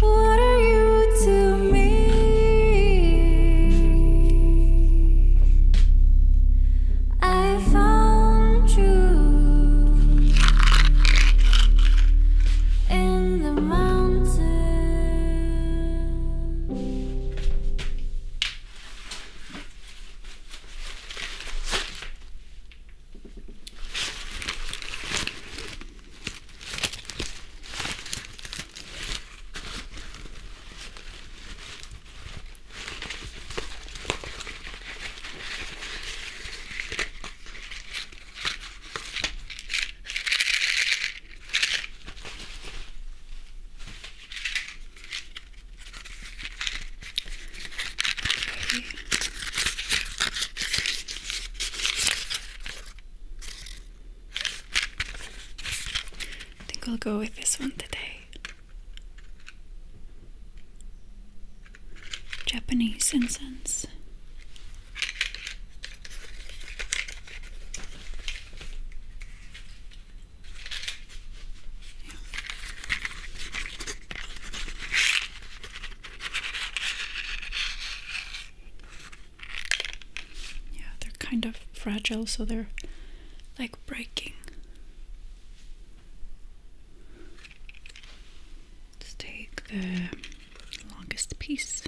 What are you to me? I found you in the mountains. I think I'll go with this one today. Japanese incense. Yeah, they're kind of fragile, so they're like breaking. Let's take the longest piece.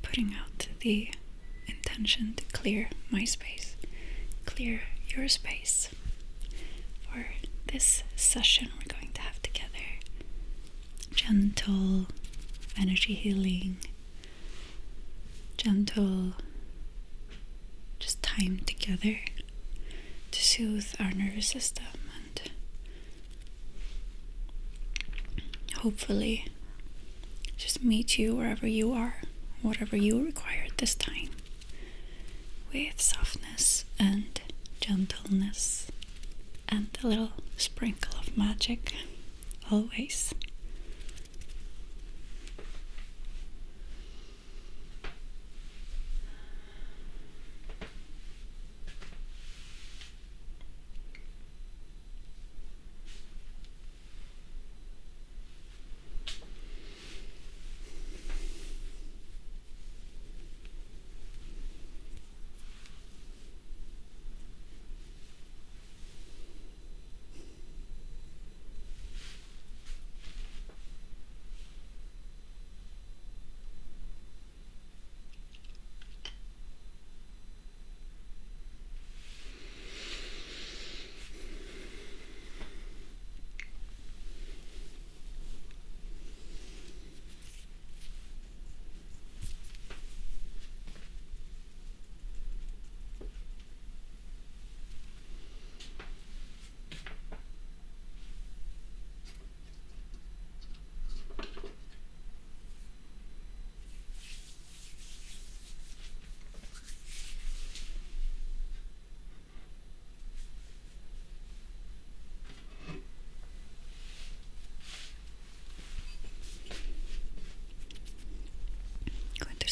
Putting out the intention to clear my space, clear your space for this session we're going to have together. Gentle energy healing, gentle just time together to soothe our nervous system and hopefully just meet you wherever you are, whatever you require at this time, with softness and gentleness and a little sprinkle of magic always.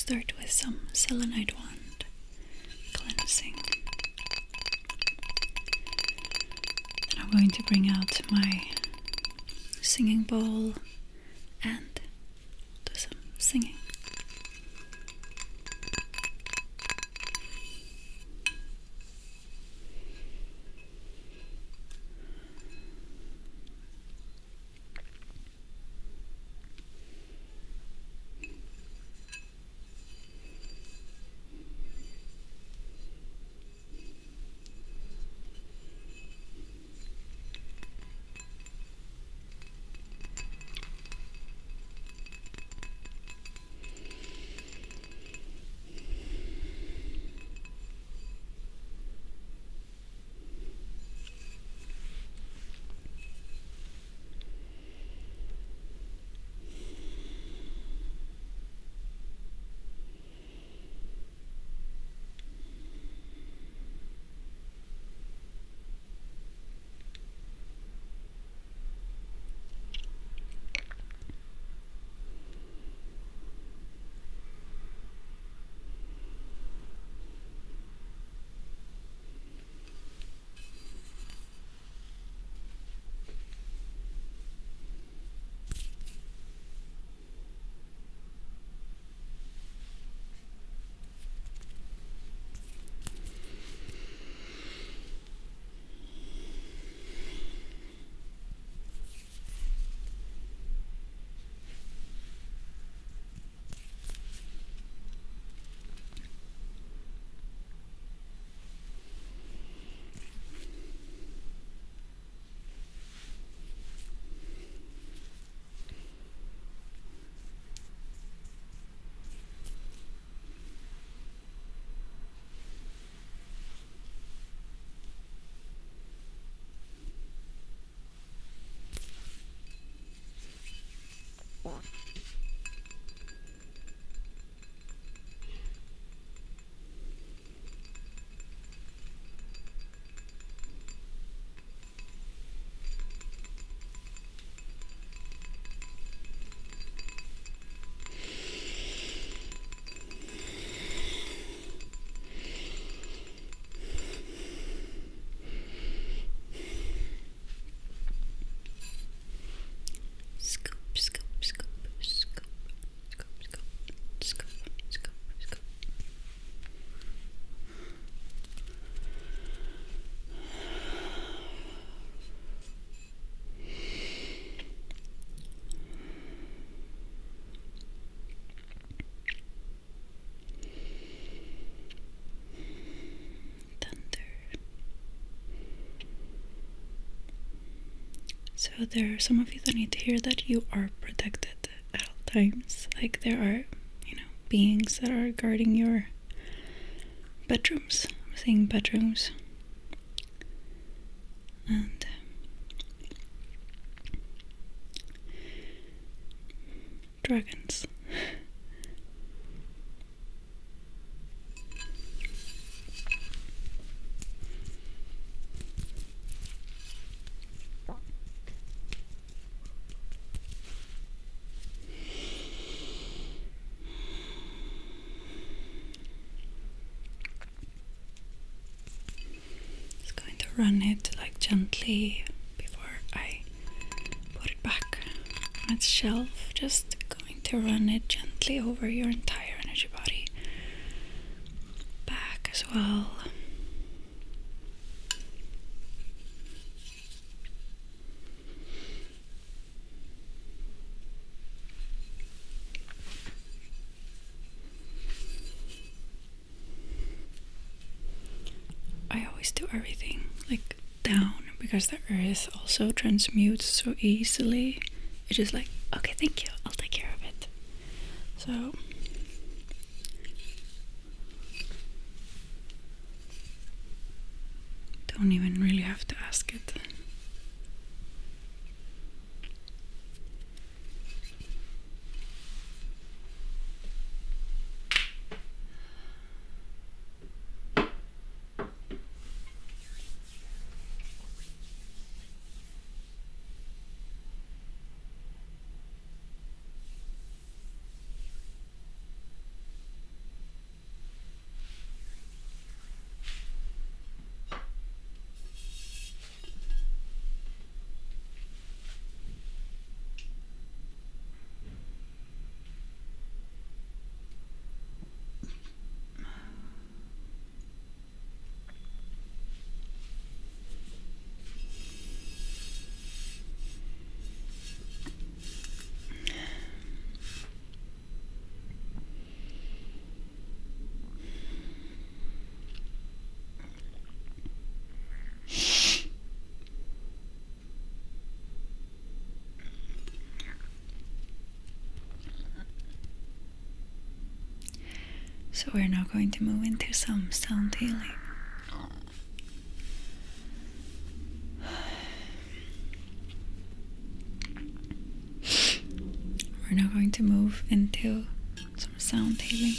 start with some selenite wand cleansing. Then I'm going to bring out my singing bowl and do some singing. So there are some of you that need to hear that you are protected at all times. Like there are, beings that are guarding your bedrooms. I'm saying bedrooms. And dragons. Run it like gently before I put it back on its shelf. Just going to run it gently over your entire energy body, back as well. I always do everything like down because the earth also transmutes so easily. It's just like, okay, thank you, I'll take care of it. So don't even really have to ask it. So we're now going to move into some sound healing. We're now going to move into some sound healing.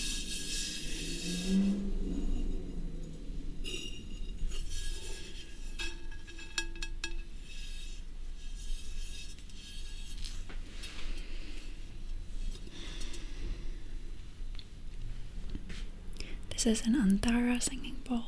This is an Antara singing bowl.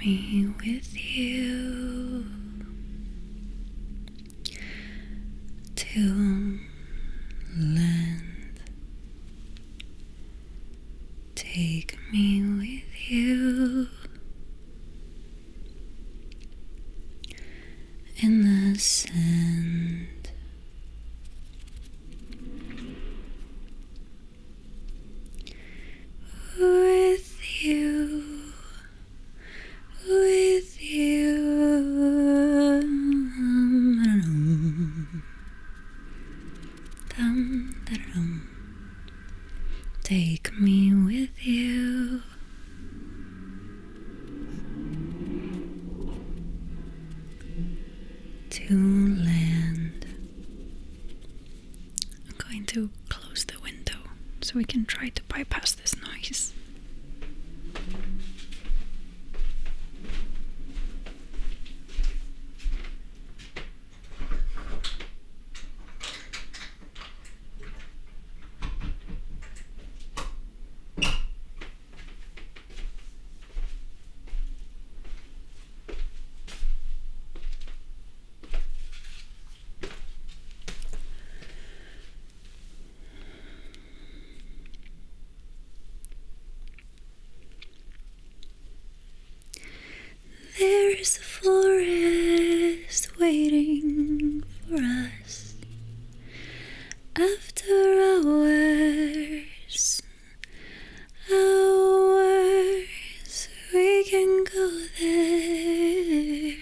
me with you to land. Take me with you in the sand. With you, with you. Take me with you to land. I'm going to close the window so we can try to bypass this noise. There's a forest waiting for us after hours. Hours, we can go there.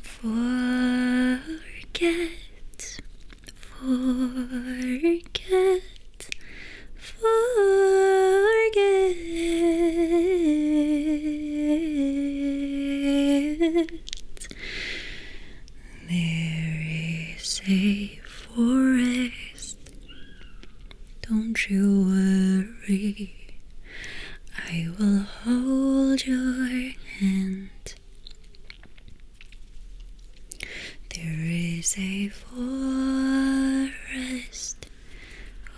Forget, there is a forest, don't you worry, I will hold your hand. There is a forest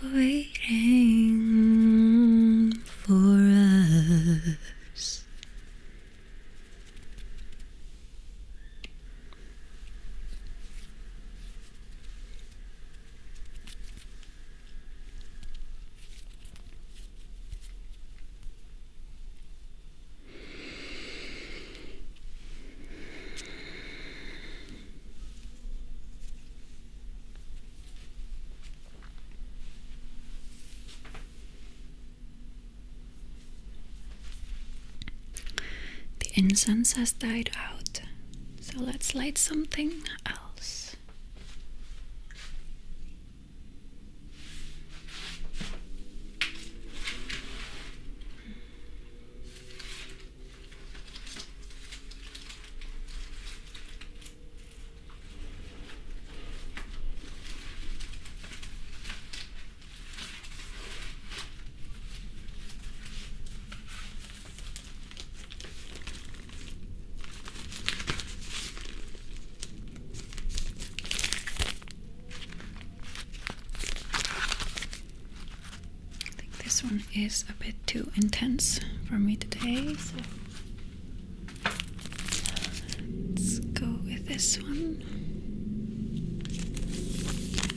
waiting for us. The incense has died out, so let's light something else. This one is a bit too intense for me today, so let's go with this one.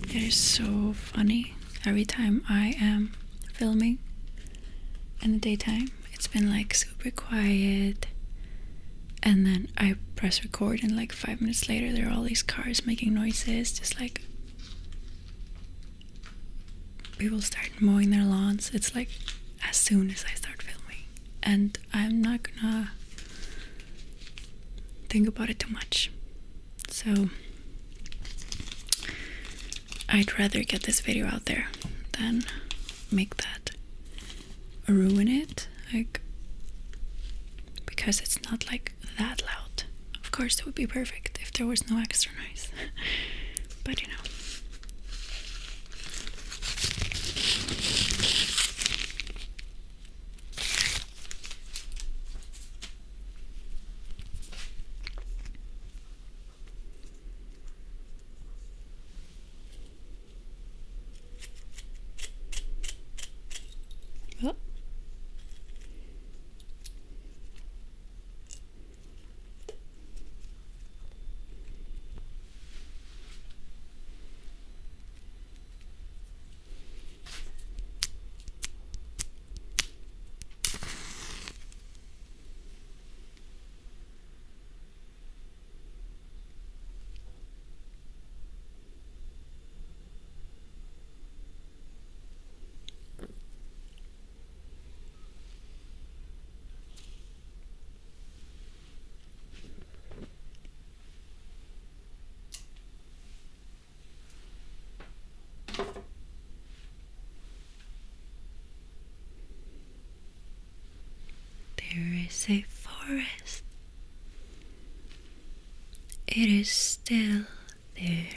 It is so funny. Every time I am filming in the daytime, it's been like super quiet, and then I press record and like 5 minutes later there are all these cars making noises, just like people start mowing their lawns. It's like as soon as I start filming, and I'm not gonna think about it too much, so I'd rather get this video out there than make that ruin it, like, because it's not like that loud. Of course it would be perfect if there was no extra noise but you know. a forest. It is still there.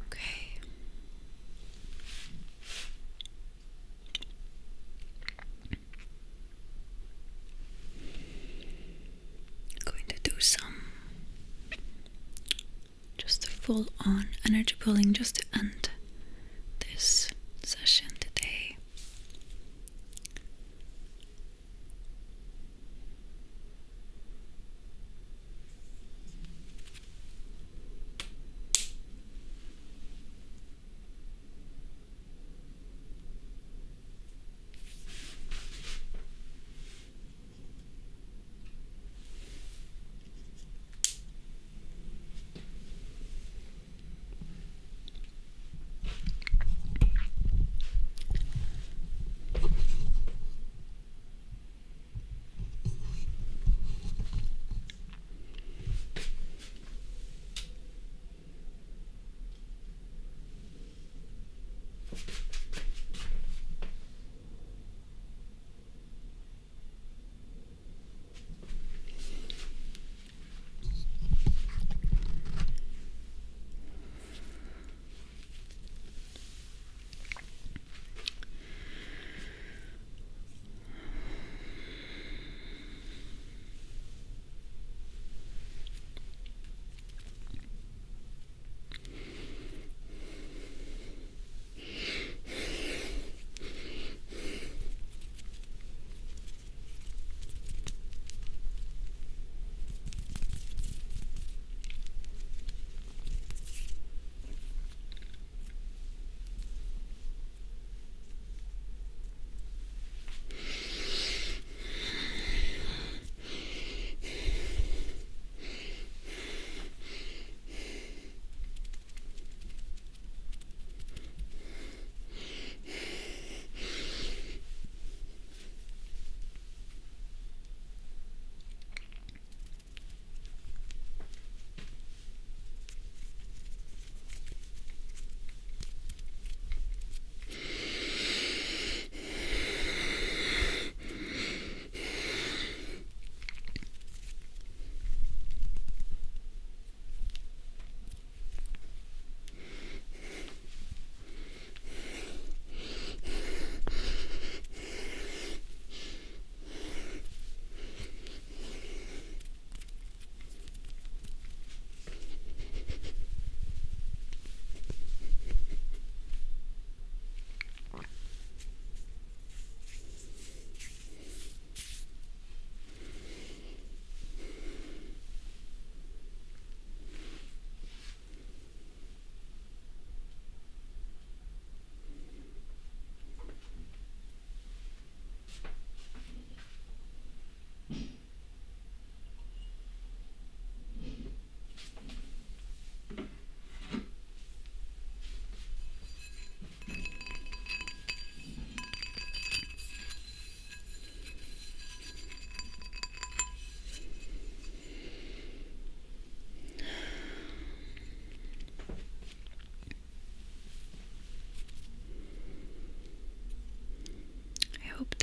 Okay. Going to do some just a full on energy pulling just to end this session today.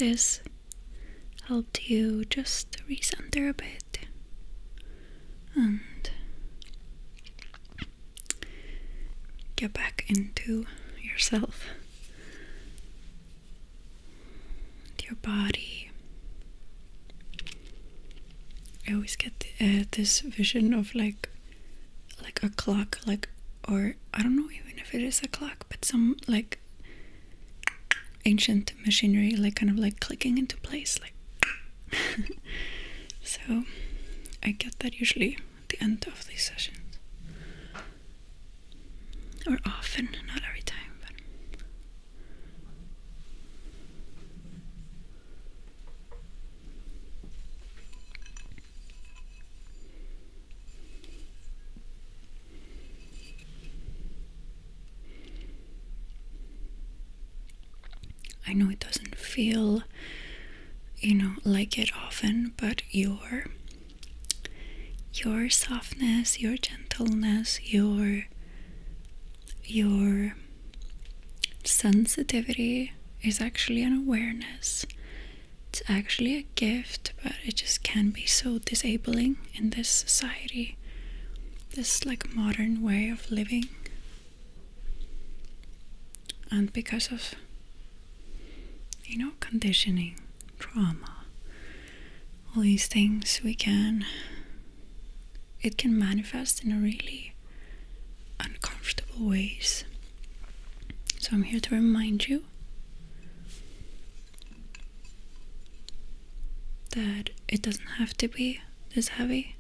this helped you just recenter a bit and get back into yourself, your body. I always get this vision of like a clock, or I don't know even if it is a clock, but some like ancient machinery, like kind of like clicking into place, like so I get that usually at the end of these sessions, or often, not every time, but I know it doesn't feel, like it often, but your softness, your gentleness, your sensitivity is actually an awareness. It's actually a gift, but it just can be so disabling in this society, this like modern way of living. And because of conditioning, trauma, all these things, it can manifest in a really uncomfortable ways. So I'm here to remind you that it doesn't have to be this heavy.